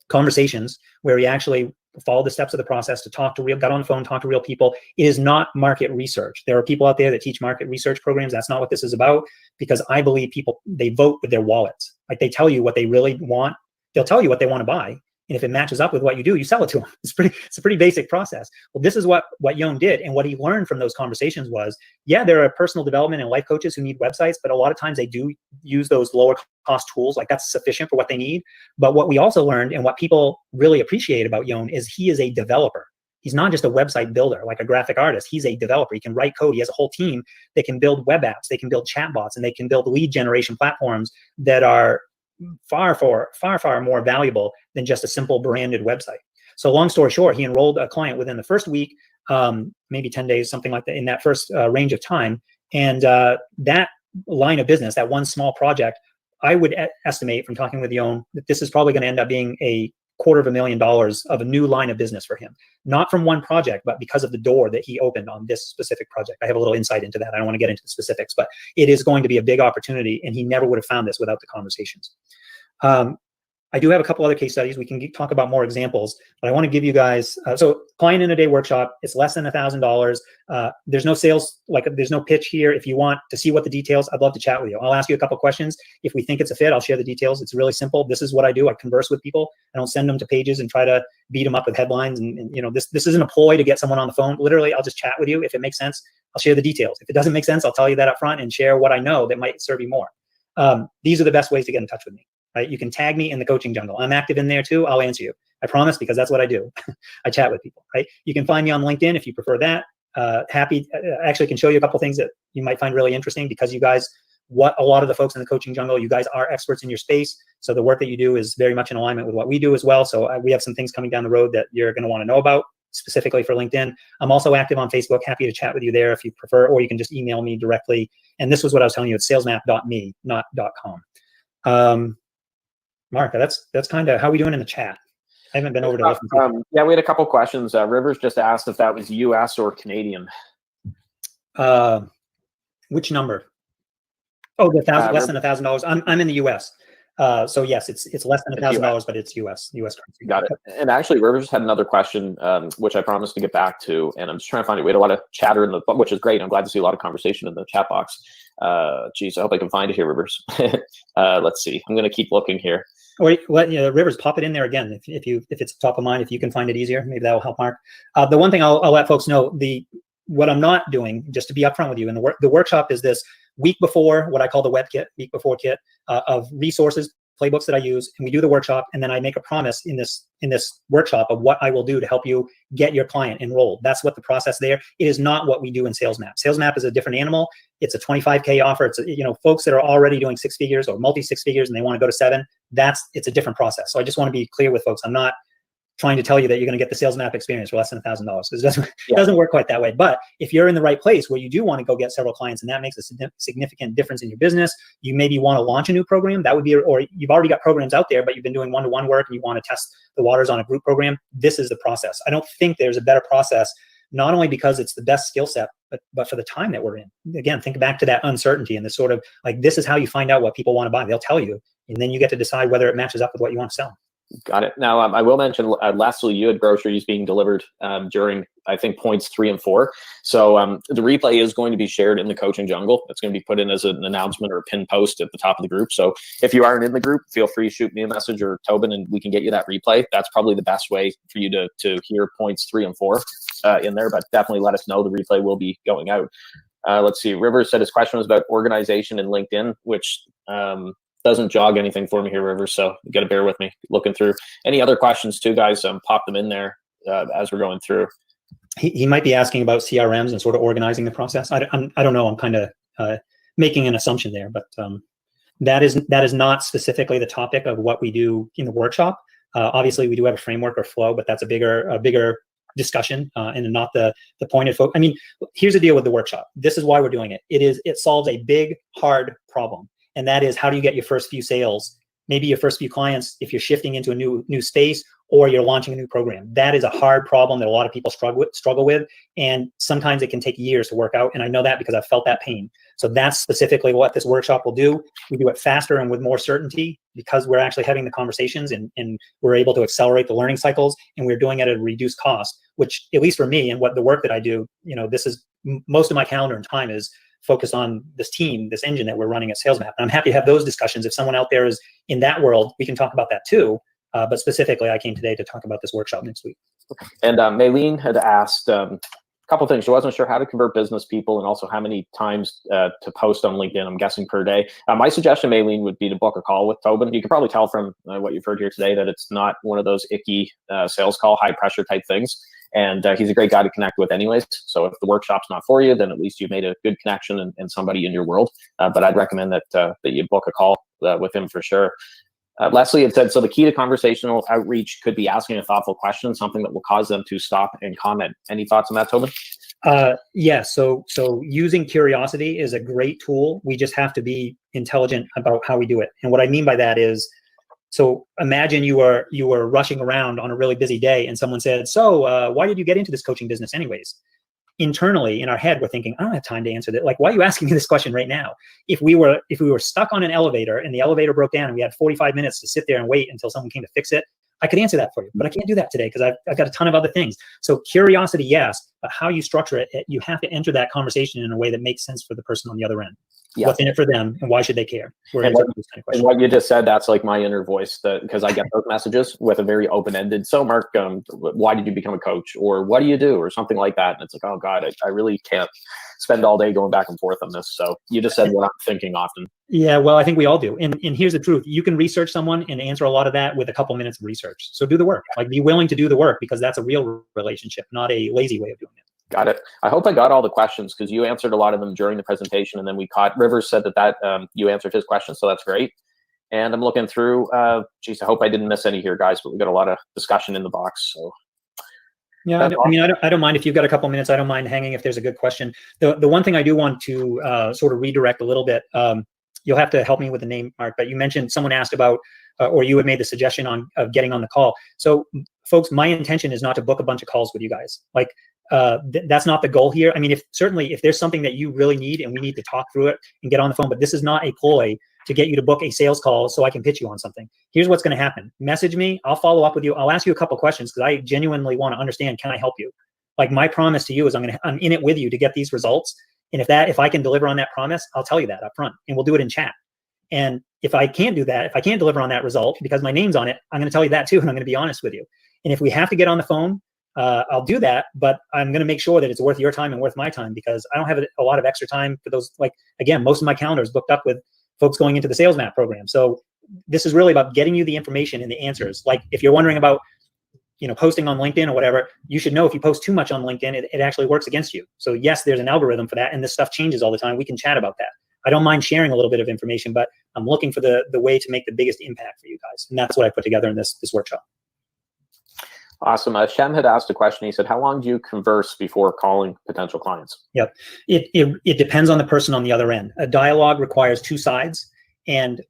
conversations, where he actually followed the steps of the process to got on the phone, talk to real people. It is not market research. There are people out there that teach market research programs. That's not what this is about, because I believe people, they vote with their wallets. Like they tell you what they really want. They'll tell you what they want to buy. And if it matches up with what you do, you sell it to them. It's a pretty basic process. Well, this is what Yon did. And what he learned from those conversations was, yeah, there are personal development and life coaches who need websites, but a lot of times they do use those lower cost tools. Like that's sufficient for what they need. But what we also learned, and what people really appreciate about Yon, is he is a developer. He's not just a website builder, like a graphic artist. He's a developer. He can write code. He has a whole team that can build web apps. They can build chatbots, and they can build lead generation platforms that are far more valuable than just a simple branded website. So long story short, he enrolled a client within the first week, maybe 10 days, something like that, in that first range of time. And that line of business, that one small project, I would estimate from talking with Yon that this is probably going to end up being a $250,000 of a new line of business for him, not from one project, but because of the door that he opened on this specific project. I have a little insight into that. I don't want to get into the specifics, but it is going to be a big opportunity, and he never would have found this without the conversations. I do have a couple other case studies. We can talk about more examples, but I want to give you guys, so client in a day workshop, it's less than $1,000. There's no sales, there's no pitch here. If you want to see what the details, I'd love to chat with you. I'll ask you a couple questions. If we think it's a fit, I'll share the details. It's really simple. This is what I do. I converse with people. I don't send them to pages and try to beat them up with headlines. And this isn't a ploy to get someone on the phone. Literally, I'll just chat with you. If it makes sense, I'll share the details. If it doesn't make sense, I'll tell you that up front and share what I know that might serve you more. These are the best ways to get in touch with me. Right? You can tag me in the coaching jungle. I'm active in there too. I'll answer you. I promise, because that's what I do. I chat with people. Right? You can find me on LinkedIn if you prefer that. Actually can show you a couple things that you might find really interesting, because you guys, what a lot of the folks in the coaching jungle, you guys are experts in your space. So the work that you do is very much in alignment with what we do as well. So we have some things coming down the road that you're going to want to know about specifically for LinkedIn. I'm also active on Facebook. Happy to chat with you there if you prefer, or you can just email me directly. And this was what I was telling you. It's salesmap.me, not .com. Mark, that's kind of how we doing in the chat. I haven't been over to listen. Yeah, we had a couple questions. Rivers just asked if that was US or Canadian. Which number? Oh, the less than $1,000. I'm in the US. So yes, it's less than $1,000, but it's US currency. Got it. And actually, Rivers had another question, which I promised to get back to, and I'm just trying to find it. We had a lot of chatter which is great. I'm glad to see a lot of conversation in the chat box. Geez, I hope I can find it here, Rivers. Let's see. I'm going to keep looking here. Wait, Rivers, pop it in there again if it's top of mind. If you can find it easier, maybe that will help, Mark. The one thing I'll let folks know, what I'm not doing, just to be upfront with you, and the workshop is this week before, what I call the web kit, week before kit of resources, playbooks that I use, and we do the workshop, and then I make a promise in this workshop of what I will do to help you get your client enrolled. That's what the process there. It is not what we do in SalesMap. SalesMap is a different animal. It's a 25K offer. It's folks that are already doing 6 figures or multi 6 figures and they want to go to 7. It's a different process. So I just want to be clear with folks. I'm not trying to tell you that you're going to get the SalesMap experience for less than $1,000. It doesn't work quite that way. But if you're in the right place where you do want to go get several clients and that makes a significant difference in your business, you maybe want to launch a new program. That would be, or you've already got programs out there, but you've been doing one-to-one work and you want to test the waters on a group program. This is the process. I don't think there's a better process, not only because it's the best skill set, but for the time that we're in. Again, think back to that uncertainty and this sort of this is how you find out what people want to buy. They'll tell you, and then you get to decide whether it matches up with what you want to sell. Got it. Now, I will mention, lastly, you had groceries being delivered during, I think, points 3 and 4. So the replay is going to be shared in the coaching jungle. It's going to be put in as an announcement or a pinned post at the top of the group. So if you aren't in the group, feel free to shoot me a message or Tobin, and we can get you that replay. That's probably the best way for you to hear points 3 and 4 in there, but definitely let us know. The replay will be going out. Let's see. Rivers said his question was about organization in LinkedIn, which doesn't jog anything for me here, Rivers, so you got to bear with me looking through. Any other questions too, guys? Pop them in there as we're going through. He might be asking about CRMs and sort of organizing the process. I don't know. I'm kind of making an assumption there, but that is not specifically the topic of what we do in the workshop. Obviously, we do have a framework or flow, but that's a bigger discussion and not the point of focus. I mean, here's the deal with the workshop. This is why we're doing it. It solves a big, hard problem. And that is, how do you get your first few sales, maybe your first few clients, if you're shifting into a new space or you're launching a new program? That is a hard problem that a lot of people struggle with. And sometimes it can take years to work out. And I know that because I've felt that pain. So that's specifically what this workshop will do. We do it faster and with more certainty because we're actually having the conversations and we're able to accelerate the learning cycles, and we're doing it at a reduced cost, which, at least for me and what the work that I do, this is most of my calendar and time is focus on this team, this engine that we're running at SalesMap. And I'm happy to have those discussions. If someone out there is in that world, we can talk about that too. But specifically, I came today to talk about this workshop next week. And Maylene had asked a couple things. She wasn't sure how to convert business people and also how many times to post on LinkedIn, I'm guessing per day. My suggestion, Maylene, would be to book a call with Tobin. You can probably tell from what you've heard here today that it's not one of those icky sales call, high pressure type things. And he's a great guy to connect with anyways. So if the workshop's not for you, then at least you've made a good connection and somebody in your world. But I'd recommend that you book a call with him for sure. Leslie had said, so the key to conversational outreach could be asking a thoughtful question, something that will cause them to stop and comment. Any thoughts on that, Tobin? Yeah, so using curiosity is a great tool. We just have to be intelligent about how we do it. And what I mean by that is, So imagine you were rushing around on a really busy day and someone said, so why did you get into this coaching business anyways? Internally in our head, we're thinking, I don't have time to answer that. Like, why are you asking me this question right now? If we were stuck on an elevator and the elevator broke down and we had 45 minutes to sit there and wait until someone came to fix it, I could answer that for you, but I can't do that today because I've got a ton of other things. So curiosity, yes, but how you structure it, you have to enter that conversation in a way that makes sense for the person on the other end. Yeah. What's in it for them and why should they care? And what you just said, that's like my inner voice, because I get those messages with a very open-ended, so Mark, why did you become a coach? Or what do you do? Or something like that. And it's like, oh God, I really can't spend all day going back and forth on this. So you just said what I'm thinking often. Yeah, well, I think we all do. And here's the truth. You can research someone and answer a lot of that with a couple minutes of research. So do the work. Like, be willing to do the work, because that's a real relationship, not a lazy way of doing it. Got it. I hope I got all the questions, because you answered a lot of them during the presentation, and then we caught Rivers said that you answered his questions, so that's great. And I'm looking through. Geez, I hope I didn't miss any here, guys. But we got a lot of discussion in the box. So yeah, I don't mind if you've got a couple minutes. I don't mind hanging if there's a good question. The one thing I do want to sort of redirect a little bit. You'll have to help me with the name, Mark. But you mentioned someone asked about, or you had made the suggestion of getting on the call. So, folks, my intention is not to book a bunch of calls with you guys. Like. That's not the goal here. I mean, if there's something that you really need and we need to talk through it and get on the phone, but this is not a ploy to get you to book a sales call so I can pitch you on something. Here's what's going to happen. Message me. I'll follow up with you. I'll ask you a couple questions because I genuinely want to understand, can I help you? Like, my promise to you is I'm in it with you to get these results. And if I can deliver on that promise, I'll tell you that up front, and we'll do it in chat. And if I can't do that, if I can't deliver on that result because my name's on it, I'm going to tell you that too. And I'm going to be honest with you. And if we have to get on the phone, I'll do that, but I'm going to make sure that it's worth your time and worth my time, because I don't have a lot of extra time for those. Like, again, most of my calendar is booked up with folks going into the sales map program. So this is really about getting you the information and the answers. Like, if you're wondering about, posting on LinkedIn or whatever, you should know if you post too much on LinkedIn, it actually works against you. So yes, there's an algorithm for that, and this stuff changes all the time. We can chat about that. I don't mind sharing a little bit of information, but I'm looking for the way to make the biggest impact for you guys. And that's what I put together in this workshop. Awesome. Shem had asked a question. He said, how long do you converse before calling potential clients? Yep. It depends on the person on the other end. A dialogue requires two sides. And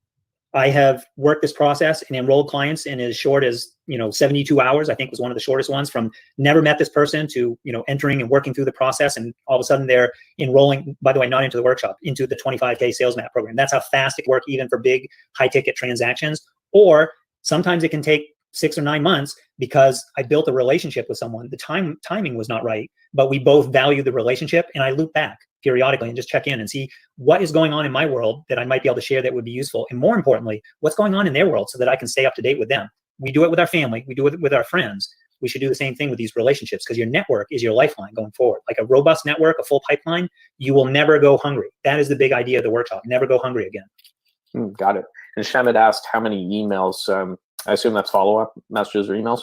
I have worked this process and enrolled clients in as short as, 72 hours, I think was one of the shortest ones, from never met this person to, entering and working through the process. And all of a sudden they're enrolling, by the way, not into the workshop, into the 25K sales map program. That's how fast it works, even for big high ticket transactions. Or sometimes it can take 6 or 9 months because I built a relationship with someone. The timing was not right, but we both value the relationship, and I loop back periodically and just check in and see what is going on in my world that I might be able to share that would be useful. And more importantly, what's going on in their world so that I can stay up to date with them. We do it with our family. We do it with our friends. We should do the same thing with these relationships, because your network is your lifeline going forward. Like a robust network, a full pipeline, you will never go hungry. That is the big idea of the workshop. Never go hungry again. Got it. And Shem had asked how many emails, I assume that's follow-up messages or emails.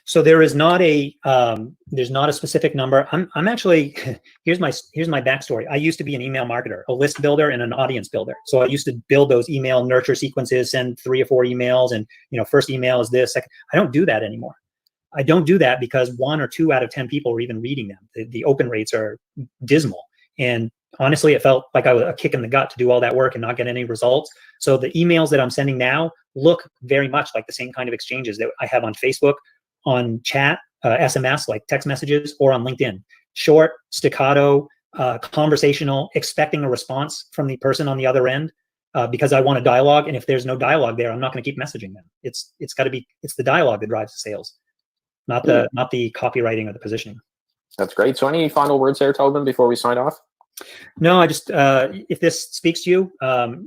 So there is not there's not a specific number. I'm actually, here's my backstory. I used to be an email marketer, a list builder and an audience builder. So I used to build those email nurture sequences, send 3 or 4 emails, and first email is this. Second. I don't do that anymore. I don't do that because 1 or 2 out of 10 people are even reading them. The open rates are dismal. And honestly, it felt like I was a kick in the gut to do all that work and not get any results. So the emails that I'm sending now look very much like the same kind of exchanges that I have on Facebook, on chat, SMS, like text messages, or on LinkedIn. Short, staccato, conversational, expecting a response from the person on the other end, because I want a dialogue. And if there's no dialogue there, I'm not going to keep messaging them. It's the dialogue that drives the sales, not the copywriting or the positioning. That's great. So any final words there, Tobin, before we sign off? No, I just, if this speaks to you,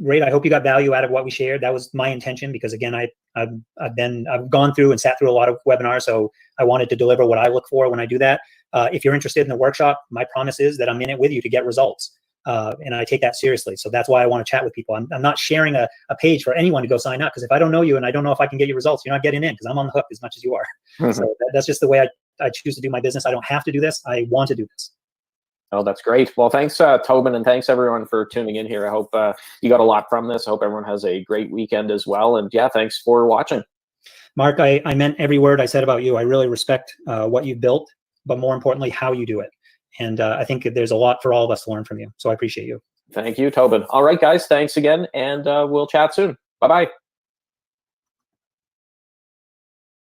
great. I hope you got value out of what we shared. That was my intention, because again, I've gone through and sat through a lot of webinars, so I wanted to deliver what I look for when I do that. If you're interested in the workshop, my promise is that I'm in it with you to get results. And I take that seriously. So that's why I want to chat with people. I'm not sharing a page for anyone to go sign up, because if I don't know you and I don't know if I can get you results, you're not getting in, because I'm on the hook as much as you are. Mm-hmm. So that's just the way I choose to do my business. I don't have to do this. I want to do this. Oh, that's great. Well, thanks, Tobin, and thanks everyone for tuning in here. I hope you got a lot from this. I hope everyone has a great weekend as well. And yeah, thanks for watching. Mark, I meant every word I said about you. I really respect what you've built, but more importantly, how you do it. And I think there's a lot for all of us to learn from you. So I appreciate you. Thank you, Tobin. All right, guys, thanks again, and we'll chat soon. Bye-bye.